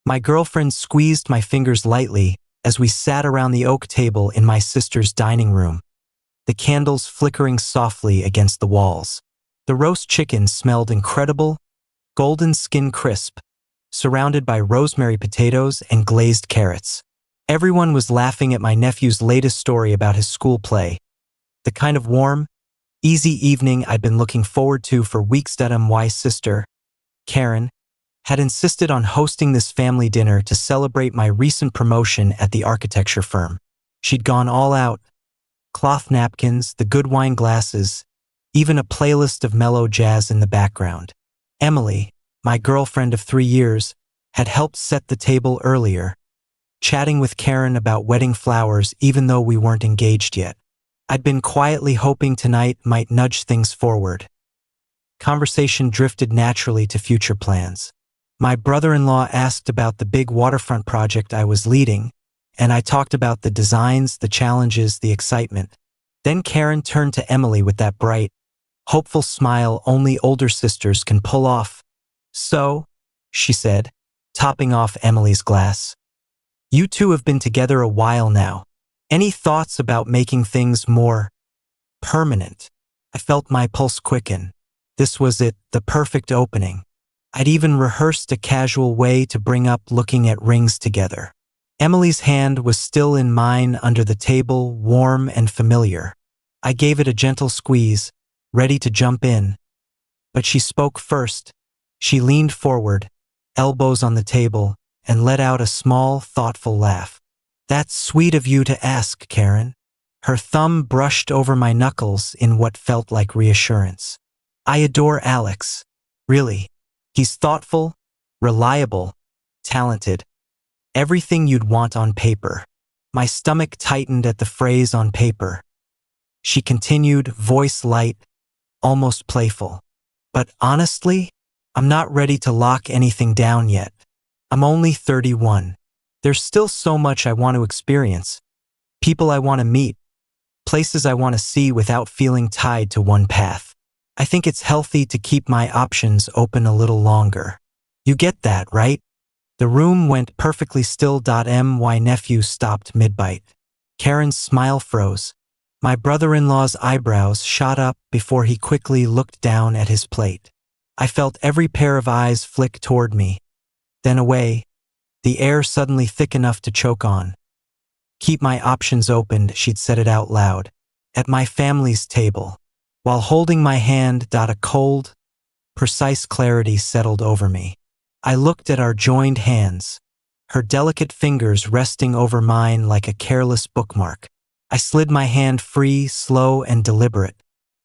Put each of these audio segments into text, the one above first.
My girlfriend squeezed my fingers lightly as we sat around the oak table in my sister's dining room, the candles flickering softly against the walls. The roast chicken smelled incredible, golden skin crisp, surrounded by rosemary potatoes and glazed carrots. Everyone was laughing at my nephew's latest story about his school play, the kind of warm, easy evening I'd been looking forward to for weeks. My sister, Karen, had insisted on hosting this family dinner to celebrate my recent promotion at the architecture firm. She'd gone all out: cloth napkins, the good wine glasses, even a playlist of mellow jazz in the background. Emily, my girlfriend of 3 years, had helped set the table earlier, chatting with Karen about wedding flowers even though we weren't engaged yet. I'd been quietly hoping tonight might nudge things forward. Conversation drifted naturally to future plans. My brother-in-law asked about the big waterfront project I was leading, and I talked about the designs, the challenges, the excitement. Then Karen turned to Emily with that bright, hopeful smile only older sisters can pull off. "So," she said, topping off Emily's glass, "you two have been together a while now. Any thoughts about making things more permanent?" I felt my pulse quicken. This was it, the perfect opening. I'd even rehearsed a casual way to bring up looking at rings together. Emily's hand was still in mine under the table, warm and familiar. I gave it a gentle squeeze, ready to jump in. But she spoke first. She leaned forward, elbows on the table, and let out a small, thoughtful laugh. "That's sweet of you to ask, Karen." Her thumb brushed over my knuckles in what felt like reassurance. "I adore Alex. Really. He's thoughtful, reliable, talented. Everything you'd want on paper." My stomach tightened at the phrase "on paper." She continued, voice light, almost playful. "But honestly, I'm not ready to lock anything down yet. I'm only 31. There's still so much I want to experience, people I want to meet, places I want to see without feeling tied to one path. I think it's healthy to keep my options open a little longer. You get that, right?" The room went perfectly still. My nephew stopped mid-bite. Karen's smile froze. My brother-in-law's eyebrows shot up before he quickly looked down at his plate. I felt every pair of eyes flick toward me, then away, the air suddenly thick enough to choke on. "Keep my options open," she'd said it out loud, at my family's table. While holding my hand, a cold, precise clarity settled over me. I looked at our joined hands, her delicate fingers resting over mine like a careless bookmark. I slid my hand free, slow and deliberate.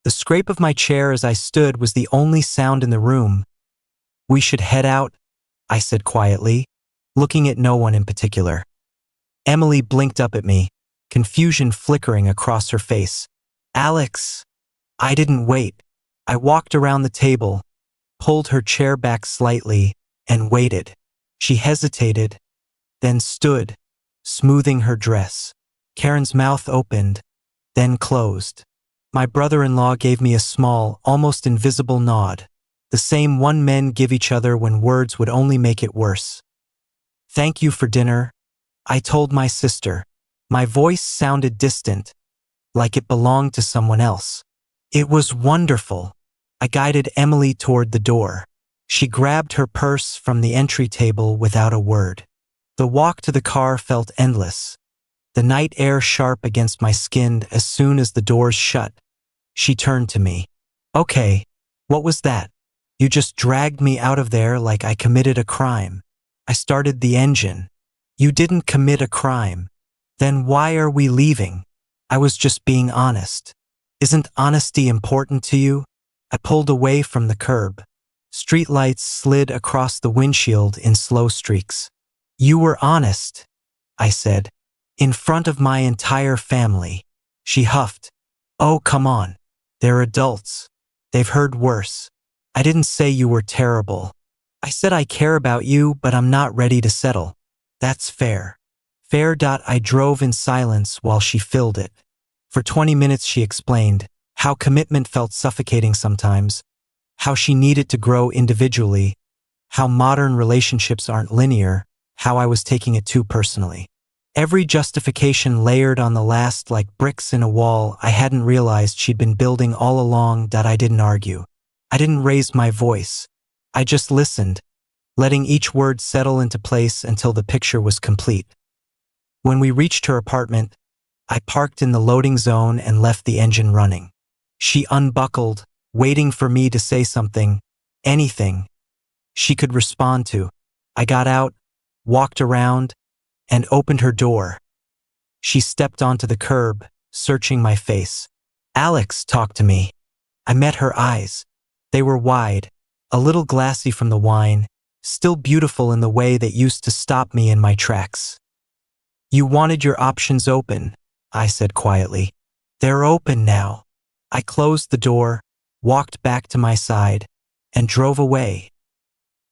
The scrape of my chair as I stood was the only sound in the room. "We should head out," I said quietly, looking at no one in particular. Emily blinked up at me, confusion flickering across her face. "Alex." I didn't wait. I walked around the table, pulled her chair back slightly, and waited. She hesitated, then stood, smoothing her dress. Karen's mouth opened, then closed. My brother-in-law gave me a small, almost invisible nod, the same one men give each other when words would only make it worse. "Thank you for dinner," I told my sister. My voice sounded distant, like it belonged to someone else. "It was wonderful." I guided Emily toward the door. She grabbed her purse from the entry table without a word. The walk to the car felt endless, the night air sharp against my skin. As soon as the doors shut, she turned to me. "Okay, what was that? You just dragged me out of there like I committed a crime." I started the engine. "You didn't commit a crime. Then why are we leaving?" "I was just being honest." "Isn't honesty important to you?" I pulled away from the curb. Streetlights slid across the windshield in slow streaks. "You were honest," I said, "in front of my entire family." She huffed. "Oh, come on. They're adults. They've heard worse." "I didn't say you were terrible. I said I care about you, but I'm not ready to settle." "That's fair." Fair. I drove in silence while she filled it. For 20 minutes she explained how commitment felt suffocating sometimes, how she needed to grow individually, how modern relationships aren't linear, how I was taking it too personally. Every justification layered on the last like bricks in a wall I hadn't realized she'd been building all along. That I didn't argue. I didn't raise my voice. I just listened, letting each word settle into place until the picture was complete. When we reached her apartment, I parked in the loading zone and left the engine running. She unbuckled, waiting for me to say something, anything she could respond to. I got out, walked around, and opened her door. She stepped onto the curb, searching my face. "Alex, talk to me." I met her eyes. They were wide, a little glassy from the wine, still beautiful in the way that used to stop me in my tracks. "You wanted your options open," I said quietly. "They're open now." I closed the door, walked back to my side, and drove away.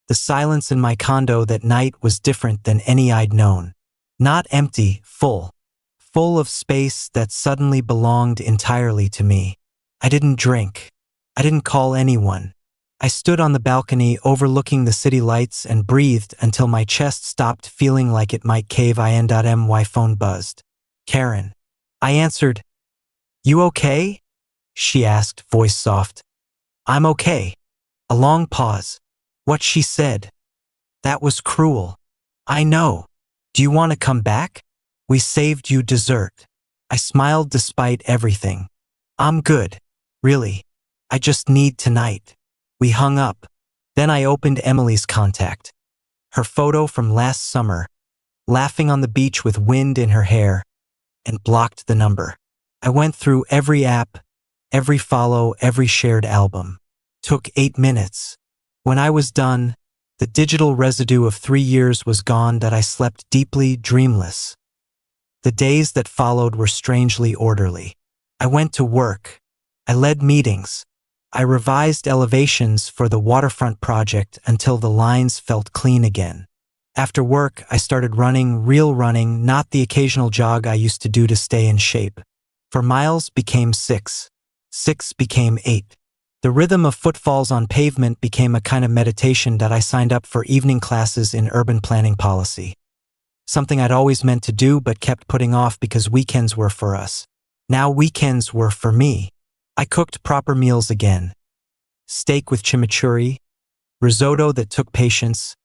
The silence in my condo that night was different than any I'd known. Not empty, full. Full of space that suddenly belonged entirely to me. I didn't drink. I didn't call anyone. I stood on the balcony overlooking the city lights and breathed until my chest stopped feeling like it might cave in. My phone buzzed. "Karen." I answered. "You okay?" she asked, voice soft. "I'm okay." A long pause. What she said. "That was cruel." "I know. Do you want to come back? We saved you dessert." I smiled despite everything. "I'm good. Really. I just need tonight." We hung up. Then I opened Emily's contact. Her photo from last summer, laughing on the beach with wind in her hair, and blocked the number. I went through every app, every follow, every shared album. Took 8 minutes. When I was done, the digital residue of 3 years was gone. That I slept deeply, dreamless. The days that followed were strangely orderly. I went to work. I led meetings. I revised elevations for the waterfront project until the lines felt clean again. After work, I started running, real running, not the occasional jog I used to do to stay in shape. 4 miles became 6. 6 became 8. The rhythm of footfalls on pavement became a kind of meditation. That I signed up for evening classes in urban planning policy. Something I'd always meant to do but kept putting off because weekends were for us. Now weekends were for me. I cooked proper meals again. Steak with chimichurri, risotto that took patience,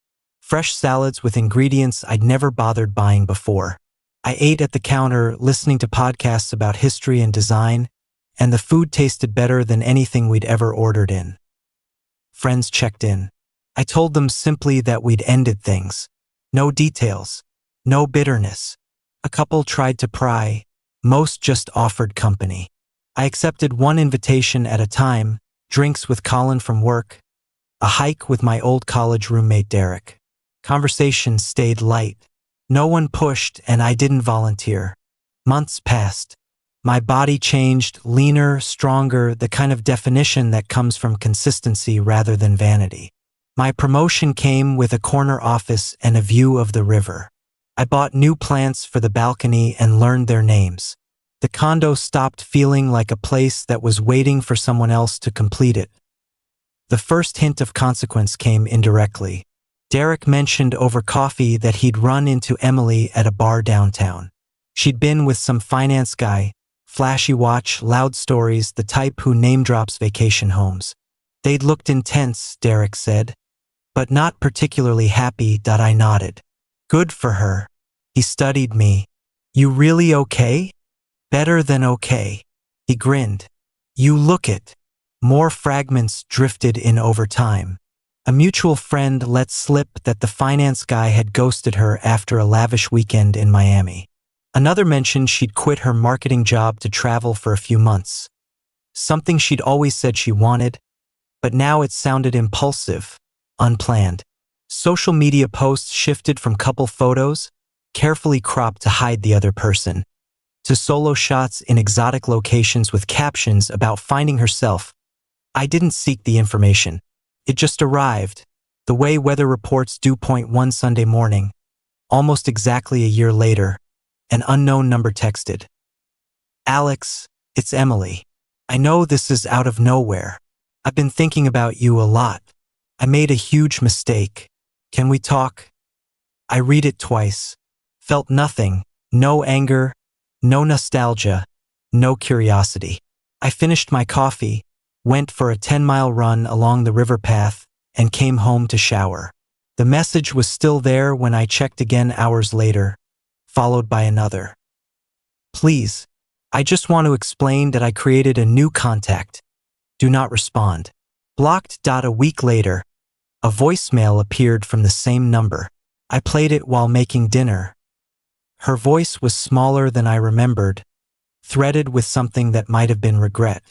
fresh salads with ingredients I'd never bothered buying before. I ate at the counter, listening to podcasts about history and design, and the food tasted better than anything we'd ever ordered in. Friends checked in. I told them simply that we'd ended things. No details. No bitterness. A couple tried to pry. Most just offered company. I accepted one invitation at a time, drinks with Colin from work, a hike with my old college roommate Derek. Conversation stayed light. No one pushed and I didn't volunteer. Months passed. My body changed, leaner, stronger, the kind of definition that comes from consistency rather than vanity. My promotion came with a corner office and a view of the river. I bought new plants for the balcony and learned their names. The condo stopped feeling like a place that was waiting for someone else to complete it. The first hint of consequence came indirectly. Derek mentioned over coffee that he'd run into Emily at a bar downtown. She'd been with some finance guy, flashy watch, loud stories, the type who name drops vacation homes. They'd looked intense, Derek said, but not particularly happy. I nodded. Good for her. He studied me. You really okay? Better than okay. He grinned. You look it. More fragments drifted in over time. A mutual friend let slip that the finance guy had ghosted her after a lavish weekend in Miami. Another mentioned she'd quit her marketing job to travel for a few months. Something she'd always said she wanted, but now it sounded impulsive, unplanned. Social media posts shifted from couple photos, carefully cropped to hide the other person, to solo shots in exotic locations with captions about finding herself. I didn't seek the information. It just arrived, the way weather reports do. One Sunday morning, almost exactly a year later, an unknown number texted. Alex, it's Emily. I know this is out of nowhere. I've been thinking about you a lot. I made a huge mistake. Can we talk? I read it twice. Felt nothing. No anger, no nostalgia, no curiosity. I finished my coffee, went for a 10-mile run along the river path, and came home to shower. The message was still there when I checked again hours later, followed by another. Please, I just want to explain that I created a new contact. Do not respond. Blocked. A week later, a voicemail appeared from the same number. I played it while making dinner. Her voice was smaller than I remembered, threaded with something that might have been regret.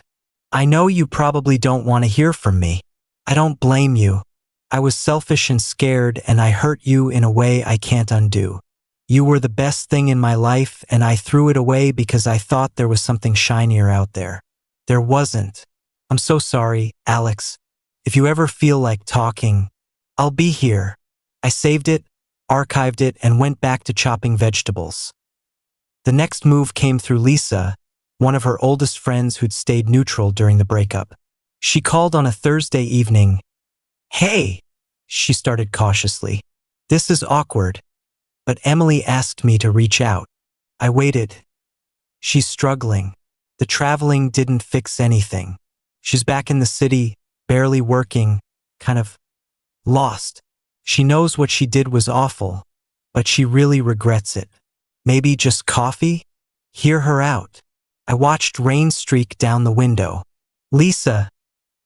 I know you probably don't want to hear from me. I don't blame you. I was selfish and scared, and I hurt you in a way I can't undo. You were the best thing in my life, and I threw it away because I thought there was something shinier out there. There wasn't. I'm so sorry, Alex. If you ever feel like talking, I'll be here. I saved it, archived it, and went back to chopping vegetables. The next move came through Lisa, one of her oldest friends who'd stayed neutral during the breakup. She called on a Thursday evening. Hey, she started cautiously. This is awkward, but Emily asked me to reach out. I waited. She's struggling. The traveling didn't fix anything. She's back in the city, barely working, kind of lost. She knows what she did was awful, but she really regrets it. Maybe just coffee? Hear her out. I watched rain streak down the window. Lisa,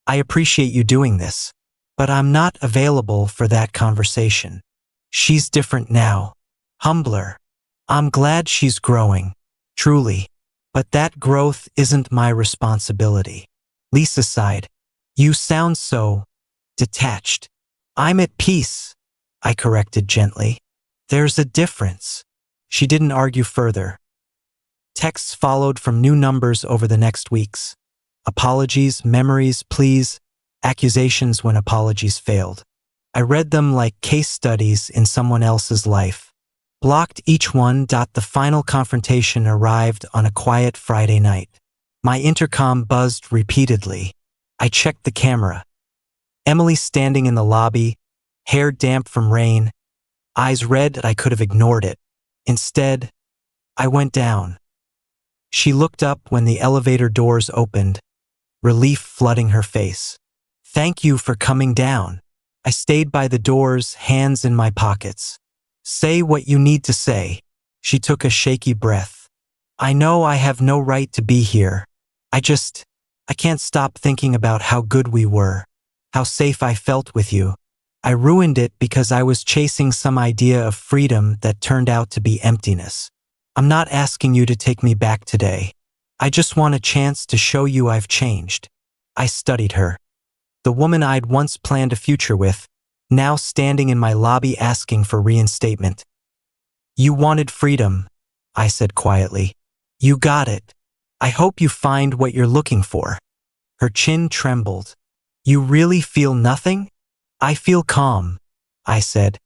I appreciate you doing this, but I'm not available for that conversation. She's different now. Humbler. I'm glad she's growing. Truly. But that growth isn't my responsibility. Lisa sighed. You sound so detached. I'm at peace, I corrected gently. There's a difference. She didn't argue further. Texts followed from new numbers over the next weeks. Apologies, memories, pleas, accusations when apologies failed. I read them like case studies in someone else's life. Blocked each one. The final confrontation arrived on a quiet Friday night. My intercom buzzed repeatedly. I checked the camera. Emily standing in the lobby, hair damp from rain, eyes red. I could have ignored it. Instead, I went down. She looked up when the elevator doors opened, relief flooding her face. Thank you for coming down. I stayed by the doors, hands in my pockets. Say what you need to say. She took a shaky breath. I know I have no right to be here. I can't stop thinking about how good we were, how safe I felt with you. I ruined it because I was chasing some idea of freedom that turned out to be emptiness. I'm not asking you to take me back today. I just want a chance to show you I've changed. I studied her. The woman I'd once planned a future with, now standing in my lobby asking for reinstatement. You wanted freedom, I said quietly. You got it. I hope you find what you're looking for. Her chin trembled. You really feel nothing? I feel calm, I said.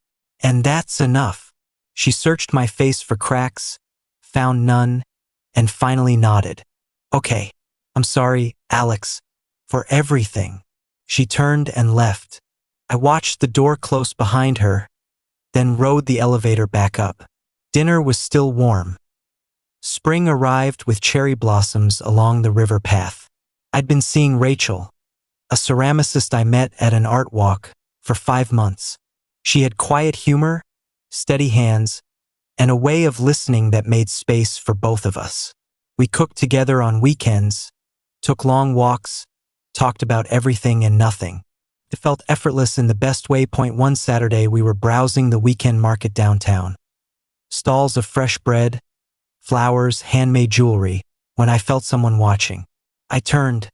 And that's enough. She searched my face for cracks, found none, and finally nodded. Okay, I'm sorry, Alex, for everything. She turned and left. I watched the door close behind her, then rode the elevator back up. Dinner was still warm. Spring arrived with cherry blossoms along the river path. I'd been seeing Rachel, a ceramicist I met at an art walk, for 5 months. She had quiet humor, steady hands, and a way of listening that made space for both of us. We cooked together on weekends, took long walks, talked about everything and nothing. It felt effortless in the best way. One Saturday we were browsing the weekend market downtown. Stalls of fresh bread, flowers, handmade jewelry, when I felt someone watching. I turned.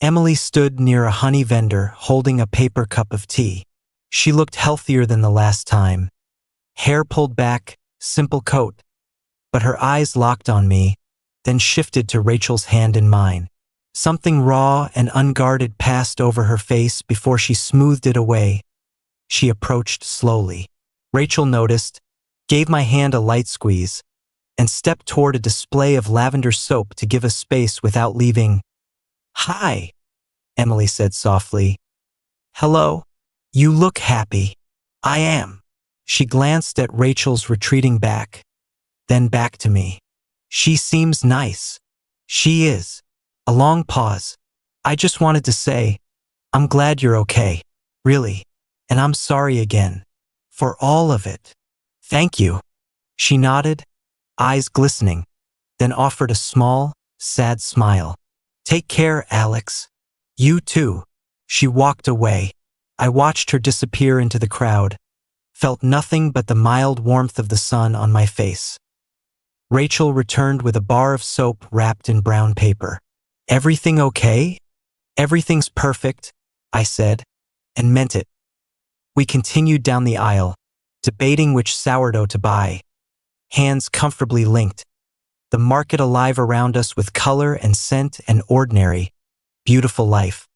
Emily stood near a honey vendor holding a paper cup of tea. She looked healthier than the last time. Hair pulled back, simple coat. But her eyes locked on me, then shifted to Rachel's hand in mine. Something raw and unguarded passed over her face before she smoothed it away. She approached slowly. Rachel noticed, gave my hand a light squeeze, and stepped toward a display of lavender soap to give us space without leaving. Hi, Emily said softly. Hello. You look happy. I am. She glanced at Rachel's retreating back, then back to me. She seems nice. She is. A long pause. I just wanted to say, I'm glad you're okay. Really. And I'm sorry again. For all of it. Thank you. She nodded, eyes glistening, then offered a small, sad smile. Take care, Alex. You too. She walked away. I watched her disappear into the crowd, felt nothing but the mild warmth of the sun on my face. Rachel returned with a bar of soap wrapped in brown paper. Everything okay? Everything's perfect, I said, and meant it. We continued down the aisle, debating which sourdough to buy, hands comfortably linked, the market alive around us with color and scent and ordinary, beautiful life.